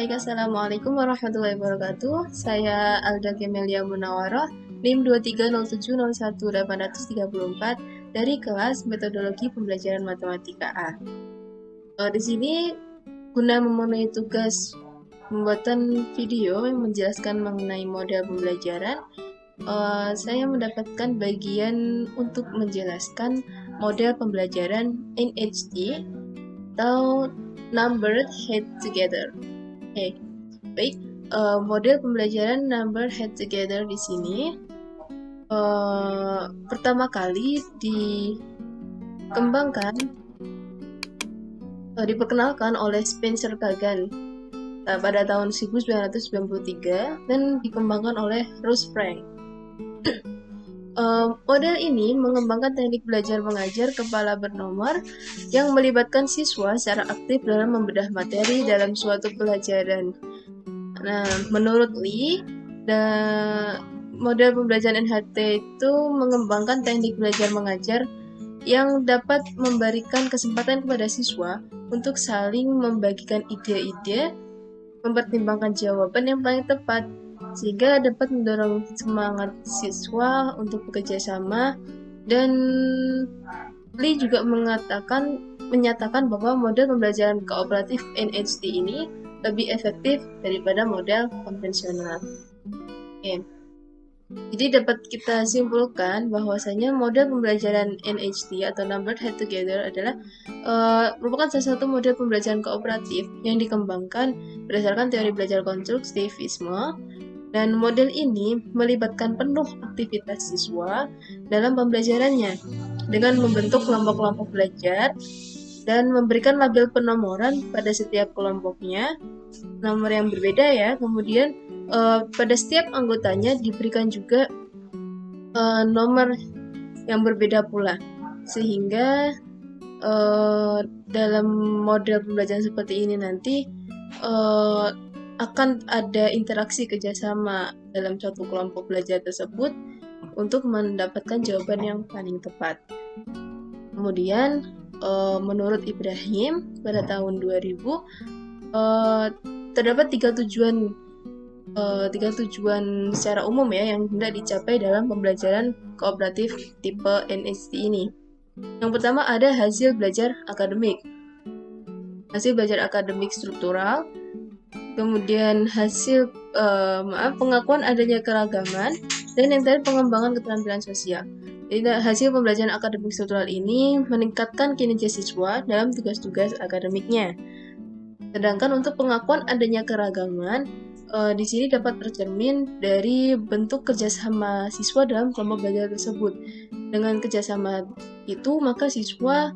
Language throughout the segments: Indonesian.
Baik, Assalamualaikum warahmatullahi wabarakatuh. Saya Alda Kemelia Munawarah, NIM 230701834 dari kelas Metodologi Pembelajaran Matematika A. Di sini guna memenuhi tugas pembuatan video yang menjelaskan mengenai model pembelajaran, saya mendapatkan bagian untuk menjelaskan model pembelajaran NHT atau Numbered Head Together. Baik, model pembelajaran Number Head Together di sini pertama kali diperkenalkan oleh Spencer Kagan pada tahun 1993 dan dikembangkan oleh Russ Frank. Model ini mengembangkan teknik belajar mengajar kepala bernomor yang melibatkan siswa secara aktif dalam membedah materi dalam suatu pelajaran. Nah, menurut Lee, model pembelajaran NHT itu mengembangkan teknik belajar mengajar yang dapat memberikan kesempatan kepada siswa untuk saling membagikan ide-ide, mempertimbangkan jawaban yang paling tepat, sehingga dapat mendorong semangat siswa untuk bekerja sama. Dan Lee juga menyatakan bahwa model pembelajaran kooperatif NHT ini lebih efektif daripada model konvensional. Jadi dapat kita simpulkan bahwasanya model pembelajaran NHT atau Numbered Head Together adalah merupakan salah satu model pembelajaran kooperatif yang dikembangkan berdasarkan teori belajar konstruktivisme, dan model ini melibatkan penuh aktivitas siswa dalam pembelajarannya dengan membentuk kelompok-kelompok belajar dan memberikan label penomoran pada setiap kelompoknya, nomor yang berbeda ya. Kemudian pada setiap anggotanya diberikan juga nomor yang berbeda pula, sehingga dalam model pembelajaran seperti ini nanti akan ada interaksi kerjasama dalam suatu kelompok belajar tersebut untuk mendapatkan jawaban yang paling tepat. Kemudian menurut Ibrahim pada tahun 2000 terdapat tiga tujuan secara umum ya yang hendak dicapai dalam pembelajaran kooperatif tipe NHT ini. Yang pertama ada hasil belajar akademik struktural, kemudian pengakuan adanya keragaman, dan yang terakhir pengembangan keterampilan sosial. Jadi hasil pembelajaran akademik struktural ini meningkatkan kinerja siswa dalam tugas-tugas akademiknya. Sedangkan untuk pengakuan adanya keragaman, di sini dapat tercermin dari bentuk kerjasama siswa dalam kelompok belajar tersebut. Dengan kerjasama itu, maka siswa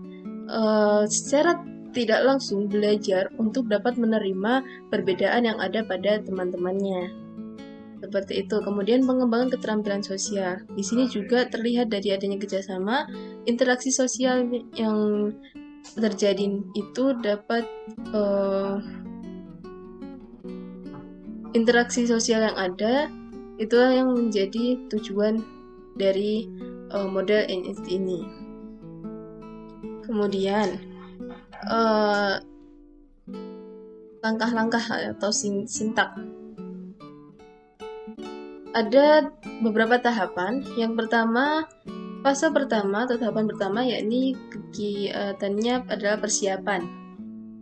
secara tidak langsung belajar untuk dapat menerima perbedaan yang ada pada teman-temannya. Seperti itu. Kemudian pengembangan keterampilan sosial. Di sini juga terlihat dari adanya kerjasama, interaksi sosial yang terjadi itu dapat interaksi sosial yang ada, itulah yang menjadi tujuan dari model NHT ini. Kemudian langkah-langkah atau sintak. Ada beberapa tahapan. Yang pertama, fase pertama atau tahapan pertama yakni kegiatannya adalah persiapan.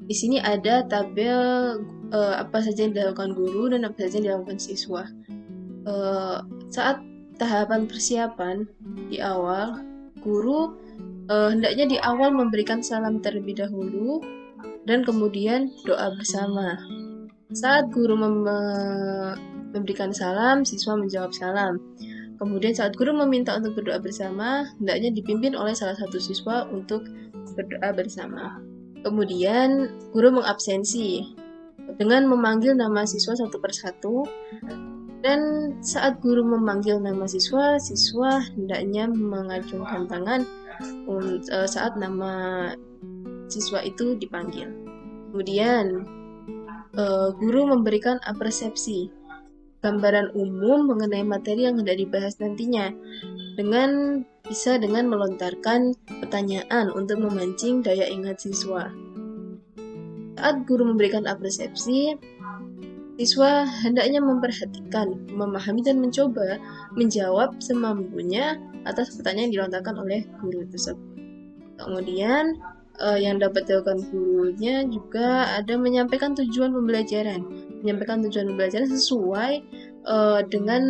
Di sini ada tabel apa saja yang dilakukan guru dan apa saja yang dilakukan siswa. Saat tahapan persiapan di awal, guru hendaknya di awal memberikan salam terlebih dahulu dan kemudian doa bersama. Saat guru memberikan salam, siswa menjawab salam. Kemudian saat guru meminta untuk berdoa bersama, hendaknya dipimpin oleh salah satu siswa untuk berdoa bersama. Kemudian guru mengabsensi dengan memanggil nama siswa satu persatu, dan saat guru memanggil nama siswa hendaknya mengacungkan tangan saat nama siswa itu dipanggil. Kemudian guru memberikan apersepsi, gambaran umum mengenai materi yang hendak dibahas nantinya, dengan melontarkan pertanyaan untuk memancing daya ingat siswa. Saat guru memberikan apersepsi, Siswa hendaknya memperhatikan, memahami, dan mencoba menjawab semampunya atas pertanyaan yang dilontarkan oleh guru tersebut. Kemudian, yang dapat dilakukan gurunya juga ada menyampaikan tujuan pembelajaran. Menyampaikan tujuan pembelajaran sesuai dengan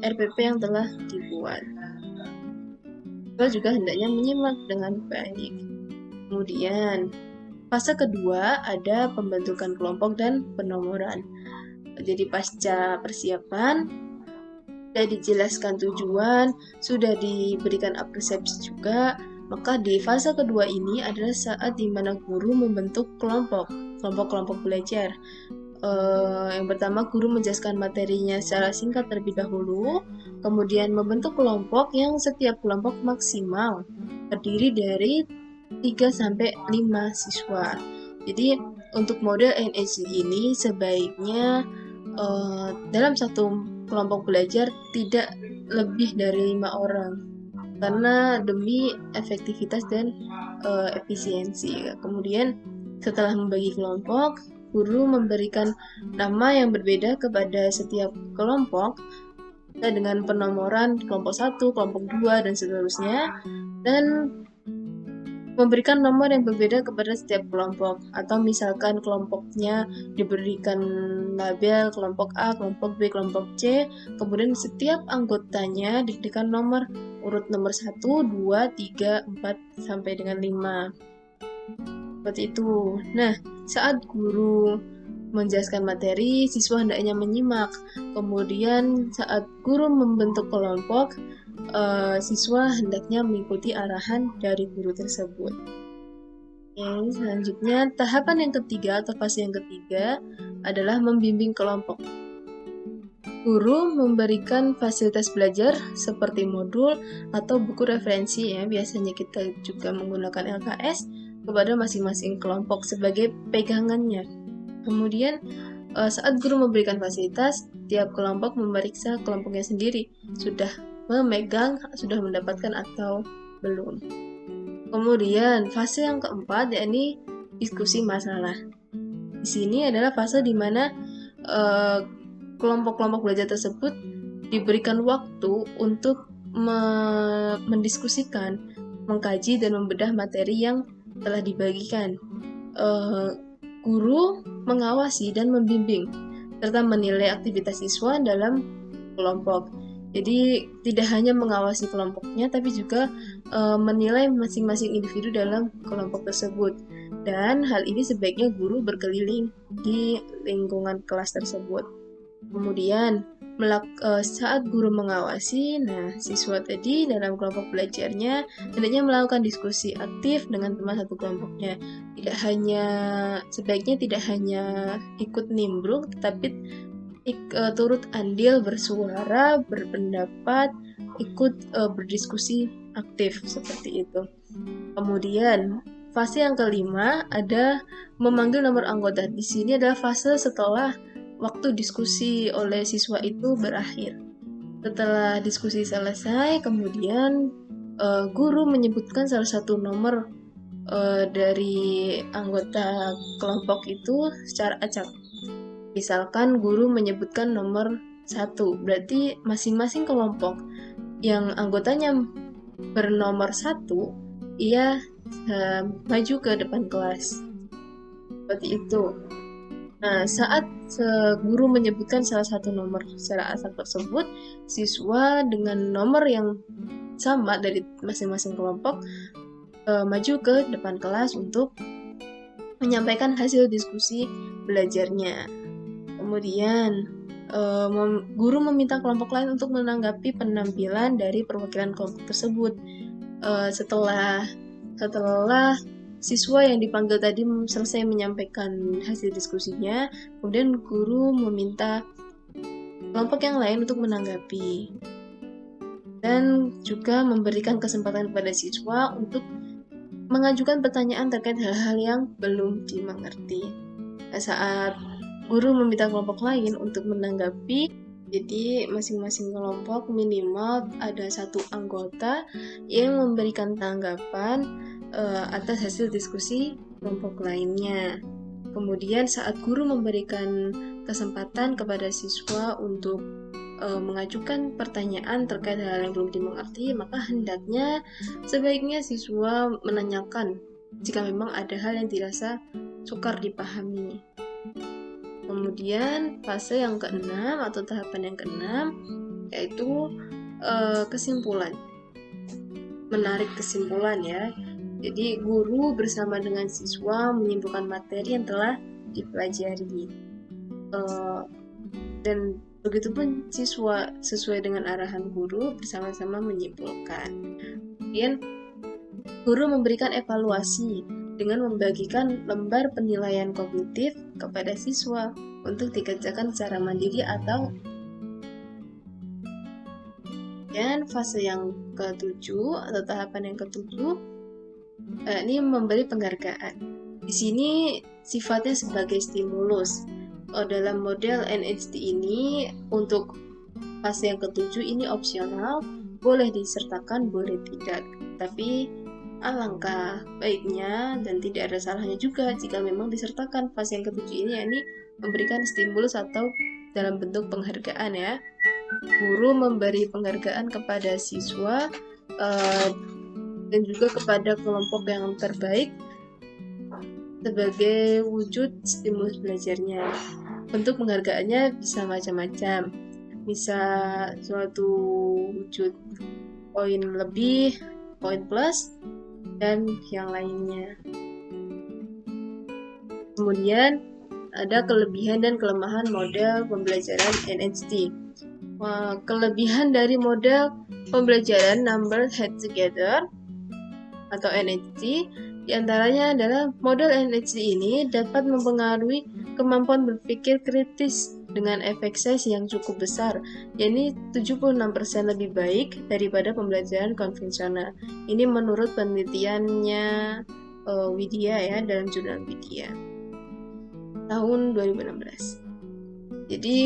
RPP yang telah dibuat. Siswa juga hendaknya menyimak dengan baik. Kemudian, fase kedua ada pembentukan kelompok dan penomoran. Jadi pasca persiapan, sudah dijelaskan tujuan, sudah diberikan apresiasi juga, maka di fase kedua ini adalah saat di mana guru membentuk kelompok-kelompok belajar. Yang pertama, guru menjelaskan materinya secara singkat terlebih dahulu, kemudian membentuk kelompok yang setiap kelompok maksimal terdiri dari 3-5 siswa. Jadi untuk model NSG ini sebaiknya dalam satu kelompok belajar tidak lebih dari 5 orang karena demi efektivitas dan efisiensi. Kemudian setelah membagi kelompok, guru memberikan nama yang berbeda kepada setiap kelompok dengan penomoran kelompok 1, kelompok 2, dan seterusnya, dan memberikan nomor yang berbeda kepada setiap kelompok, atau misalkan kelompoknya diberikan label kelompok A, kelompok B, kelompok C, kemudian setiap anggotanya diberikan nomor urut nomor 1, 2, 3, 4, sampai dengan 5. Seperti itu. Nah, saat guru menjelaskan materi, siswa hendaknya menyimak. Kemudian saat guru membentuk kelompok, siswa hendaknya mengikuti arahan dari guru tersebut. Oke, selanjutnya tahapan yang ketiga atau fase yang ketiga adalah membimbing kelompok. Guru memberikan fasilitas belajar seperti modul atau buku referensi, ya biasanya kita juga menggunakan LKS kepada masing-masing kelompok sebagai pegangannya. Kemudian saat guru memberikan fasilitas, tiap kelompok memeriksa kelompoknya sendiri sudah memegang, sudah mendapatkan atau belum. Kemudian fase yang keempat yakni diskusi masalah. Di sini adalah fase di mana kelompok-kelompok belajar tersebut diberikan waktu untuk mendiskusikan, mengkaji, dan membedah materi yang telah dibagikan. Guru mengawasi dan membimbing serta menilai aktivitas siswa dalam kelompok. Jadi tidak hanya mengawasi kelompoknya, tapi juga menilai masing-masing individu dalam kelompok tersebut. Dan hal ini sebaiknya guru berkeliling di lingkungan kelas tersebut. Kemudian saat guru mengawasi, siswa tadi dalam kelompok belajarnya hendaknya melakukan diskusi aktif dengan teman satu kelompoknya. Sebaiknya tidak hanya ikut nimbrung, tetapi turut andil bersuara, berpendapat, ikut berdiskusi aktif seperti itu. Kemudian fase yang kelima ada memanggil nomor anggota. Di sini adalah fase setelah waktu diskusi oleh siswa itu berakhir. Setelah diskusi selesai, kemudian guru menyebutkan salah satu nomor dari anggota kelompok itu secara acak. Misalkan guru menyebutkan nomor 1, berarti masing-masing kelompok yang anggotanya bernomor 1, ia maju ke depan kelas. Seperti itu. Nah, saat guru menyebutkan salah satu nomor secara acak tersebut, siswa dengan nomor yang sama dari masing-masing kelompok maju ke depan kelas untuk menyampaikan hasil diskusi belajarnya. Kemudian guru meminta kelompok lain untuk menanggapi penampilan dari perwakilan kelompok tersebut. Setelah siswa yang dipanggil tadi selesai menyampaikan hasil diskusinya, kemudian guru meminta kelompok yang lain untuk menanggapi dan juga memberikan kesempatan kepada siswa untuk mengajukan pertanyaan terkait hal-hal yang belum dimengerti. Saat guru meminta kelompok lain untuk menanggapi, jadi masing-masing kelompok minimal ada satu anggota yang memberikan tanggapan atas hasil diskusi kelompok lainnya. Kemudian saat guru memberikan kesempatan kepada siswa untuk mengajukan pertanyaan terkait hal yang belum dimengerti, maka hendaknya sebaiknya siswa menanyakan jika memang ada hal yang dirasa sukar dipahami. Kemudian fase yang keenam atau tahapan yang keenam yaitu kesimpulan. Menarik kesimpulan ya. Jadi guru bersama dengan siswa menyimpulkan materi yang telah dipelajari. Dan begitupun siswa sesuai dengan arahan guru bersama-sama menyimpulkan. Kemudian guru memberikan evaluasi dengan membagikan lembar penilaian kognitif kepada siswa untuk dikerjakan secara mandiri atau. Dan fase yang ketujuh atau tahapan yang ketujuh ini memberi penghargaan. Di sini sifatnya sebagai stimulus. Dalam model NHT ini untuk fase yang ketujuh ini opsional, boleh disertakan, boleh tidak. Tapi alangkah baiknya dan tidak ada salahnya juga jika memang disertakan fase yang ketujuh ini memberikan stimulus atau dalam bentuk penghargaan ya. Guru memberi penghargaan kepada siswa dan juga kepada kelompok yang terbaik sebagai wujud stimulus belajarnya. Bentuk penghargaannya bisa macam-macam, bisa suatu wujud poin lebih, poin plus, dan yang lainnya. Kemudian ada kelebihan dan kelemahan model pembelajaran NHT. Kelebihan dari model pembelajaran Numbered Head Together atau NHT diantaranya adalah model NHT ini dapat mempengaruhi kemampuan berpikir kritis dengan efek size yang cukup besar, yakni 76% lebih baik daripada pembelajaran konvensional. Ini menurut penelitiannya Widya ya, dalam jurnal Widya tahun 2016. Jadi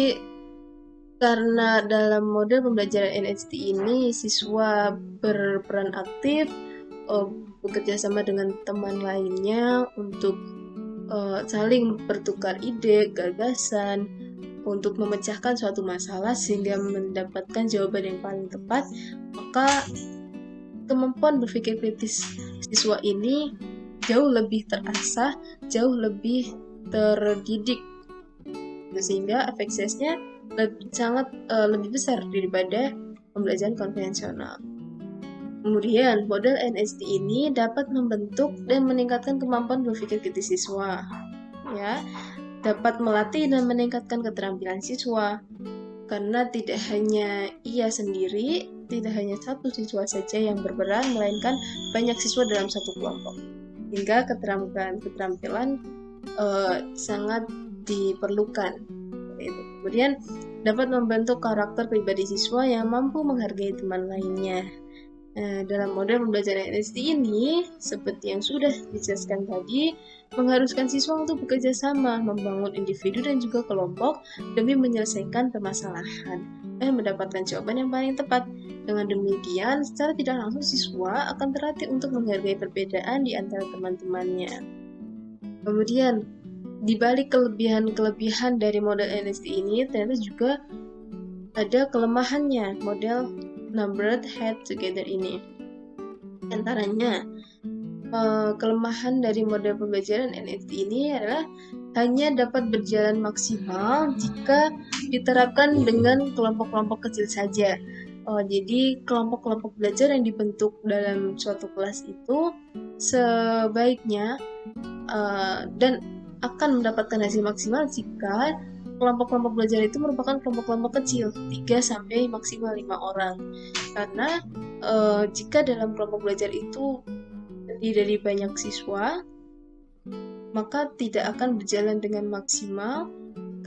karena dalam model pembelajaran NHT ini siswa berperan aktif, bekerja sama dengan teman lainnya untuk saling bertukar ide, gagasan untuk memecahkan suatu masalah sehingga mendapatkan jawaban yang paling tepat, maka kemampuan berpikir kritis siswa ini jauh lebih terasah, jauh lebih terdidik, sehingga efek size-nya sangat lebih besar daripada pembelajaran konvensional. Kemudian, model NHT ini dapat membentuk dan meningkatkan kemampuan berpikir kritis siswa. Ya, dapat melatih dan meningkatkan keterampilan siswa. Karena tidak hanya ia sendiri, tidak hanya satu siswa saja yang berperan, melainkan banyak siswa dalam satu kelompok. Hingga keterampilan sangat diperlukan. Kemudian, dapat membentuk karakter pribadi siswa yang mampu menghargai teman lainnya. Dalam model pembelajaran NHT ini, seperti yang sudah dijelaskan tadi, mengharuskan siswa untuk bekerja sama, membangun individu dan juga kelompok demi menyelesaikan permasalahan dan mendapatkan jawaban yang paling tepat. Dengan demikian, secara tidak langsung siswa akan terlatih untuk menghargai perbedaan di antara teman-temannya. Kemudian, di balik kelebihan-kelebihan dari model NHT ini, ternyata juga ada kelemahannya model Numbered Head Together ini. Antaranya, kelemahan dari model pembelajaran NHT ini adalah hanya dapat berjalan maksimal jika diterapkan dengan kelompok-kelompok kecil saja. Jadi kelompok-kelompok belajar yang dibentuk dalam suatu kelas itu sebaiknya dan akan mendapatkan hasil maksimal jika kelompok-kelompok belajar itu merupakan kelompok-kelompok kecil, 3 sampai maksimal 5 orang. Karena jika dalam kelompok belajar itu terdiri dari banyak siswa, maka tidak akan berjalan dengan maksimal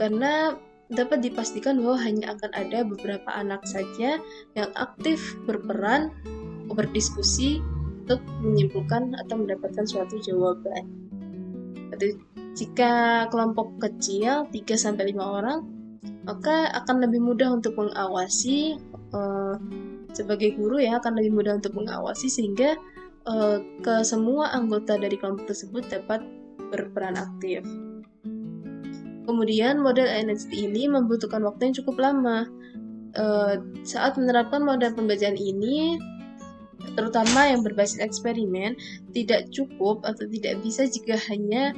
karena dapat dipastikan bahwa hanya akan ada beberapa anak saja yang aktif berperan, berdiskusi untuk menyimpulkan atau mendapatkan suatu jawaban. Jika kelompok kecil 3-5 orang, maka akan lebih mudah untuk mengawasi, sebagai guru ya akan lebih mudah untuk mengawasi sehingga ke semua anggota dari kelompok tersebut dapat berperan aktif. Kemudian model NST ini membutuhkan waktu yang cukup lama. Saat menerapkan model pembelajaran ini, terutama yang berbasis eksperimen, tidak cukup atau tidak bisa jika hanya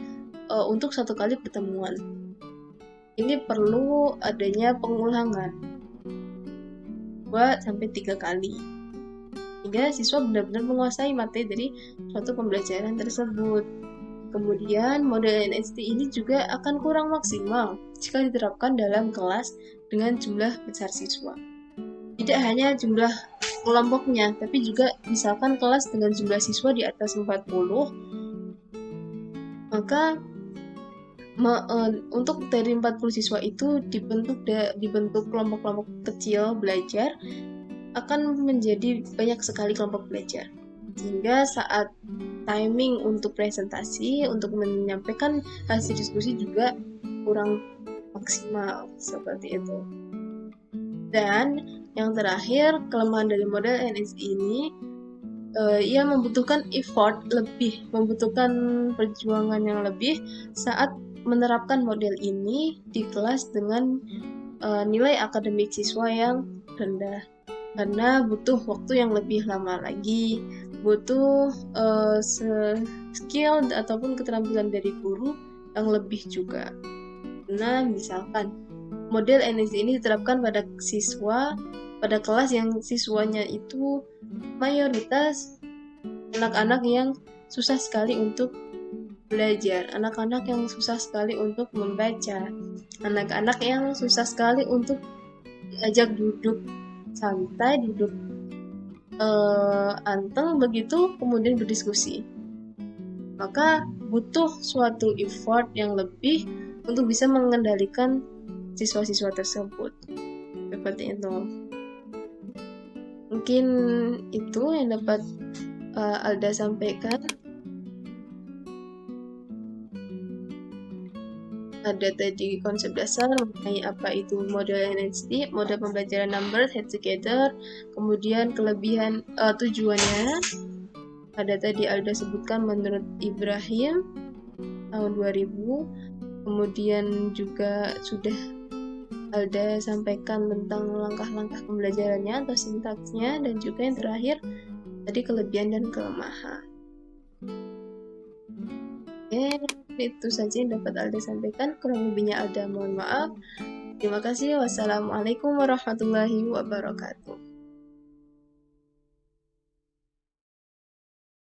untuk satu kali pertemuan. Ini perlu adanya pengulangan 2-3 kali, hingga siswa benar-benar menguasai materi dari suatu pembelajaran tersebut. Kemudian, model NST ini juga akan kurang maksimal jika diterapkan dalam kelas dengan jumlah besar siswa. Tidak hanya jumlah kelompoknya, tapi juga misalkan kelas dengan jumlah siswa di atas 40, maka untuk dari 40 siswa itu dibentuk kelompok-kelompok kecil belajar, akan menjadi banyak sekali kelompok belajar. Sehingga saat timing untuk presentasi, untuk menyampaikan hasil diskusi juga kurang maksimal, seperti itu. Dan yang terakhir, kelemahan dari model NST ini, ia membutuhkan effort lebih, membutuhkan perjuangan yang lebih saat menerapkan model ini di kelas dengan nilai akademik siswa yang rendah, karena butuh waktu yang lebih lama lagi, butuh skill ataupun keterampilan dari guru yang lebih juga. Nah, misalkan model NST ini diterapkan pada siswa, pada kelas yang siswanya itu mayoritas anak-anak yang susah sekali untuk belajar, anak-anak yang susah sekali untuk membaca, anak-anak yang susah sekali untuk diajak duduk santai, duduk anteng begitu, kemudian berdiskusi. Maka butuh suatu effort yang lebih untuk bisa mengendalikan siswa-siswa tersebut. Seperti itu. Mungkin itu yang dapat Alda sampaikan. Ada tadi konsep dasar mengenai apa itu model NST, model pembelajaran numbers head together, kemudian kelebihan tujuannya. Ada tadi Alda sebutkan menurut Ibrahim tahun 2000, kemudian juga sudah Alda sampaikan tentang langkah-langkah pembelajarannya atau sintaksnya, dan juga yang terakhir tadi kelebihan dan kelemahan. Oke, itu saja yang dapat Alda sampaikan. Kurang lebihnya Alda mohon maaf. Terima kasih. Wassalamualaikum warahmatullahi wabarakatuh.